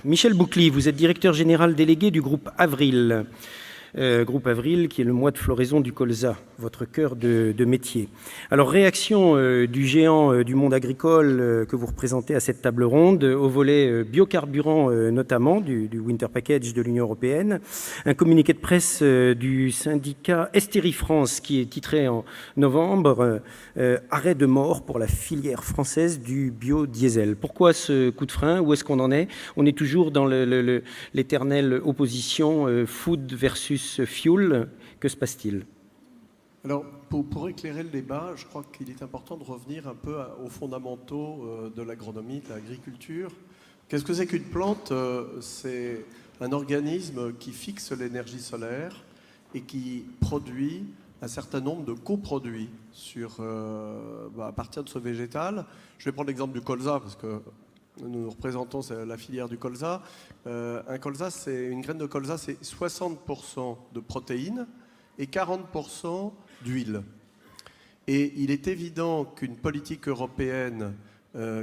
Michel Boucli, vous êtes directeur général délégué du groupe Avril. Groupe Avril, qui est le mois de floraison du colza, votre cœur de métier. Alors, réaction du géant du monde agricole que vous représentez à cette table ronde, au volet biocarburant notamment, du Winter Package de l'Union européenne. Un communiqué de presse du syndicat Estérie France, qui est titré en novembre « Arrêt de mort pour la filière française du biodiesel ». Pourquoi ce coup de frein? Où est-ce qu'on en est? On est toujours dans l'éternelle opposition food versus fuel. Que se passe-t-il? Alors, pour éclairer le débat, je crois qu'il est important de revenir un peu aux fondamentaux de l'agronomie, de l'agriculture. Qu'est-ce que c'est qu'une plante? C'est un organisme qui fixe l'énergie solaire et qui produit un certain nombre de coproduits à partir de ce végétal. Je vais prendre l'exemple du colza, parce que nous représentons la filière du colza. Une graine de colza, c'est 60% de protéines et 40% d'huile. Et il est évident qu'une politique européenne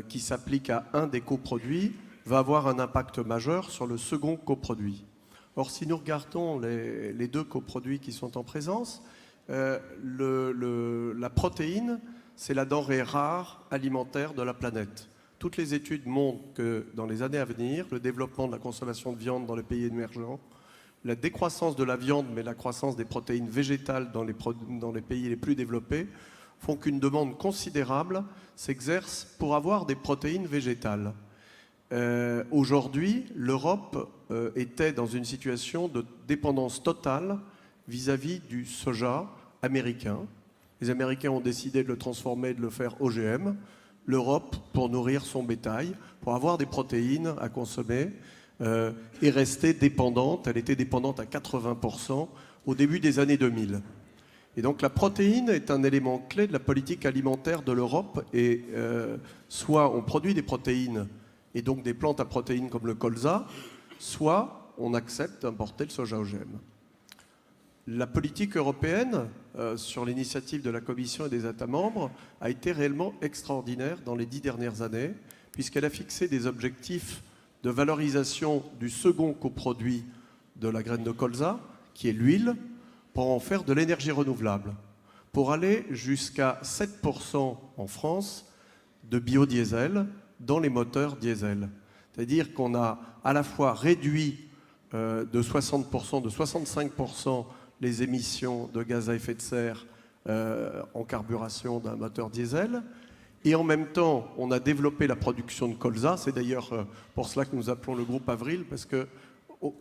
qui s'applique à un des coproduits va avoir un impact majeur sur le second coproduit. Or, si nous regardons les deux coproduits qui sont en présence, la protéine, c'est la denrée rare alimentaire de la planète. Toutes les études montrent que dans les années à venir, le développement de la consommation de viande dans les pays émergents, la décroissance de la viande, mais la croissance des protéines végétales dans les pays les plus développés, font qu'une demande considérable s'exerce pour avoir des protéines végétales. Aujourd'hui, l'Europe était dans une situation de dépendance totale vis-à-vis du soja américain. Les Américains ont décidé de le transformer, de le faire OGM. L'Europe, pour nourrir son bétail, pour avoir des protéines à consommer, est restée dépendante. Elle était dépendante à 80% au début des années 2000. Et donc la protéine est un élément clé de la politique alimentaire de l'Europe. Et soit on produit des protéines et donc des plantes à protéines comme le colza, soit on accepte d'importer le soja OGM. La politique européenne, sur l'initiative de la Commission et des États membres, a été réellement extraordinaire dans les 10 dernières années, puisqu'elle a fixé des objectifs de valorisation du second coproduit de la graine de colza, qui est l'huile, pour en faire de l'énergie renouvelable, pour aller jusqu'à 7% en France de biodiesel dans les moteurs diesel. C'est-à-dire qu'on a à la fois réduit de 60%, de 65% les émissions de gaz à effet de serre en carburation d'un moteur diesel. Et en même temps, on a développé la production de colza. C'est d'ailleurs pour cela que nous appelons le groupe Avril, parce que,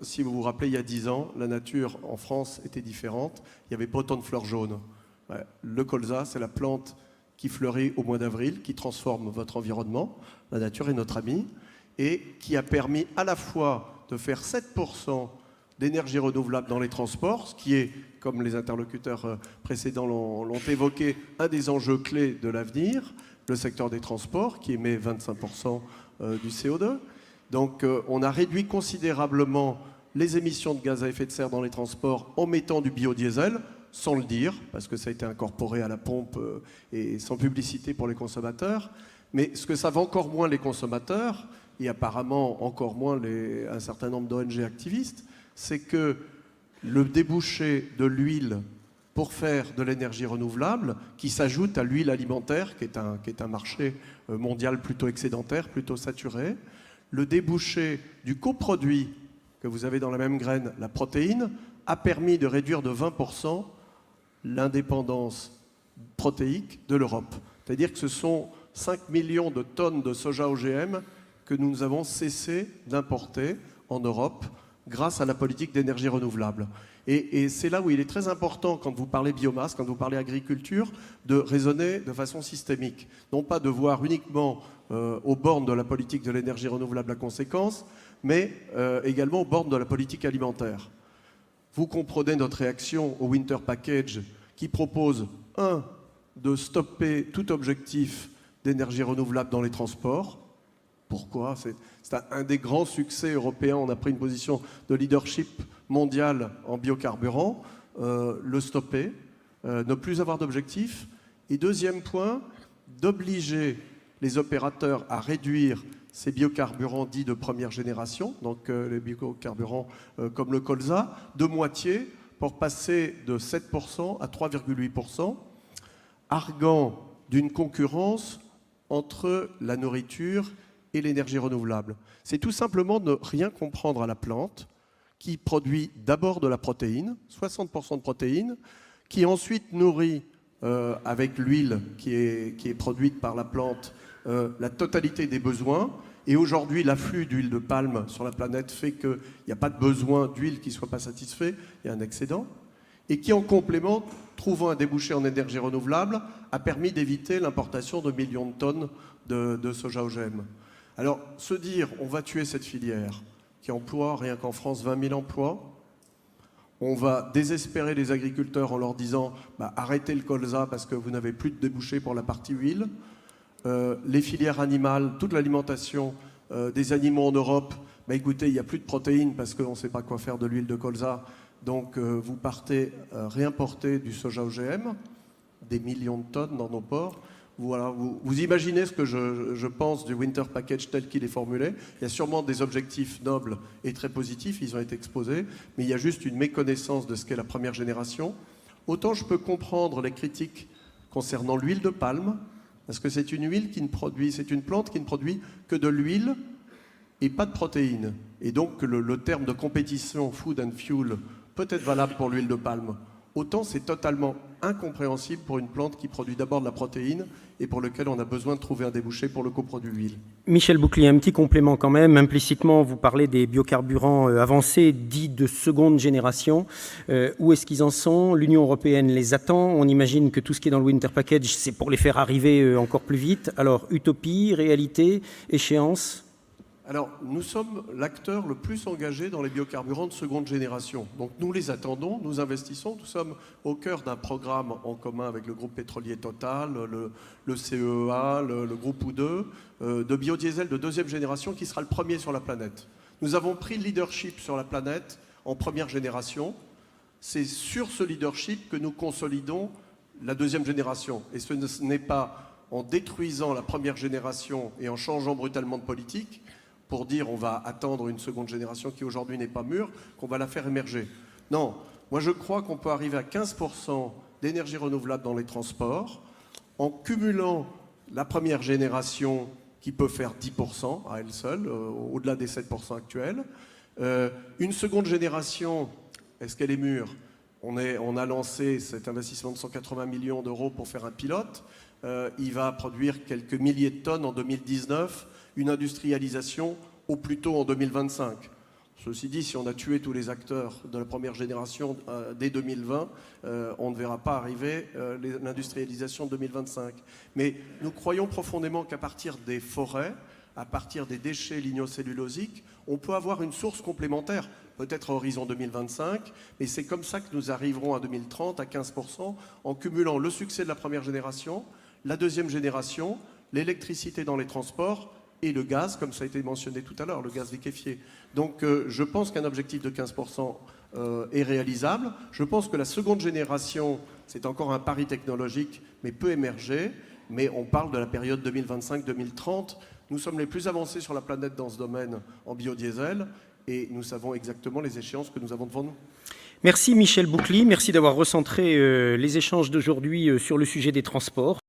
si vous vous rappelez, il y a 10 ans, la nature en France était différente. Il n'y avait pas autant de fleurs jaunes. Ouais. Le colza, c'est la plante qui fleurit au mois d'avril, qui transforme votre environnement. La nature est notre amie. Et qui a permis à la fois de faire 7% d'énergie renouvelable dans les transports, ce qui est, comme les interlocuteurs précédents l'ont évoqué, un des enjeux clés de l'avenir, le secteur des transports, qui émet 25% du CO2. Donc on a réduit considérablement les émissions de gaz à effet de serre dans les transports en mettant du biodiesel, sans le dire, parce que ça a été incorporé à la pompe et sans publicité pour les consommateurs. Mais ce que savent encore moins les consommateurs, et apparemment encore moins un certain nombre d'ONG activistes, c'est que le débouché de l'huile pour faire de l'énergie renouvelable, qui s'ajoute à l'huile alimentaire, qui est un marché mondial plutôt excédentaire, plutôt saturé, le débouché du coproduit que vous avez dans la même graine, la protéine, a permis de réduire de 20% l'indépendance protéique de l'Europe. C'est-à-dire que ce sont 5 millions de tonnes de soja OGM que nous avons cessé d'importer en Europe grâce à la politique d'énergie renouvelable. Et c'est là où il est très important, quand vous parlez biomasse, quand vous parlez agriculture, de raisonner de façon systémique. Non pas de voir uniquement aux bornes de la politique de l'énergie renouvelable la conséquence, mais également aux bornes de la politique alimentaire. Vous comprenez notre réaction au Winter Package qui propose, de stopper tout objectif d'énergie renouvelable dans les transports. Pourquoi? C'est un des grands succès européens. On a pris une position de leadership mondial en biocarburant. Le stopper, ne plus avoir d'objectif. Et deuxième point, d'obliger les opérateurs à réduire ces biocarburants dits de première génération, donc les biocarburants comme le colza, de moitié pour passer de 7% à 3,8%, arguant d'une concurrence entre la nourriture et l'énergie renouvelable. C'est tout simplement ne rien comprendre à la plante, qui produit d'abord de la protéine, 60% de protéines, qui ensuite nourrit avec l'huile qui est produite par la plante la totalité des besoins. Et aujourd'hui, l'afflux d'huile de palme sur la planète fait qu'il n'y a pas de besoin d'huile qui ne soit pas satisfait, il y a un excédent. Et qui, en complément, trouvant un débouché en énergie renouvelable, a permis d'éviter l'importation de millions de tonnes de soja OGM. Alors, se dire, on va tuer cette filière, qui emploie, rien qu'en France, 20 000 emplois, on va désespérer les agriculteurs en leur disant arrêtez le colza parce que vous n'avez plus de débouchés pour la partie huile. Les filières animales, toute l'alimentation des animaux en Europe, écoutez, il n'y a plus de protéines parce qu'on ne sait pas quoi faire de l'huile de colza. Donc vous partez réimporter du soja OGM, des millions de tonnes dans nos ports. Voilà, vous imaginez ce que je pense du Winter Package tel qu'il est formulé. Il y a sûrement des objectifs nobles et très positifs, ils ont été exposés, mais il y a juste une méconnaissance de ce qu'est la première génération. Autant je peux comprendre les critiques concernant l'huile de palme, parce que c'est une huile qui ne produit, c'est une plante qui ne produit que de l'huile et pas de protéines. Et donc le terme de compétition food and fuel peut être valable pour l'huile de palme. Autant c'est totalement incompréhensible pour une plante qui produit d'abord de la protéine et pour lequel on a besoin de trouver un débouché pour le coproduit huile. Michel Bouclier, un petit complément quand même. Implicitement, vous parlez des biocarburants avancés, dits de seconde génération. Où est-ce qu'ils en sont? L'Union européenne les attend. On imagine que tout ce qui est dans le Winter Package, c'est pour les faire arriver encore plus vite. Alors, utopie, réalité, échéance? Alors, nous sommes l'acteur le plus engagé dans les biocarburants de seconde génération. Donc, nous les attendons, nous investissons. Nous sommes au cœur d'un programme en commun avec le groupe pétrolier Total, le CEA, le groupe O2, de biodiesel de deuxième génération qui sera le premier sur la planète. Nous avons pris le leadership sur la planète en première génération. C'est sur ce leadership que nous consolidons la deuxième génération. Et ce n'est pas en détruisant la première génération et en changeant brutalement de politique pour dire on va attendre une seconde génération qui aujourd'hui n'est pas mûre, qu'on va la faire émerger. Non, moi je crois qu'on peut arriver à 15% d'énergie renouvelable dans les transports en cumulant la première génération qui peut faire 10% à elle seule, au-delà des 7% actuels. Une seconde génération, est-ce qu'elle est mûre? On a lancé cet investissement de 180 millions d'euros pour faire un pilote. Il va produire quelques milliers de tonnes en 2019, une industrialisation au plus tôt en 2025. Ceci dit, si on a tué tous les acteurs de la première génération dès 2020, on ne verra pas arriver l'industrialisation de 2025. Mais nous croyons profondément qu'à partir des forêts, à partir des déchets lignocellulosiques, on peut avoir une source complémentaire, peut-être à horizon 2025, mais c'est comme ça que nous arriverons à 2030 à 15% en cumulant le succès de la première génération, la deuxième génération, l'électricité dans les transports et le gaz, comme ça a été mentionné tout à l'heure, le gaz liquéfié. Donc je pense qu'un objectif de 15% est réalisable. Je pense que la seconde génération, c'est encore un pari technologique, mais peut émerger. Mais on parle de la période 2025-2030. Nous sommes les plus avancés sur la planète dans ce domaine en biodiesel et nous savons exactement les échéances que nous avons devant nous. Merci Michel Bouclier, merci d'avoir recentré les échanges d'aujourd'hui sur le sujet des transports.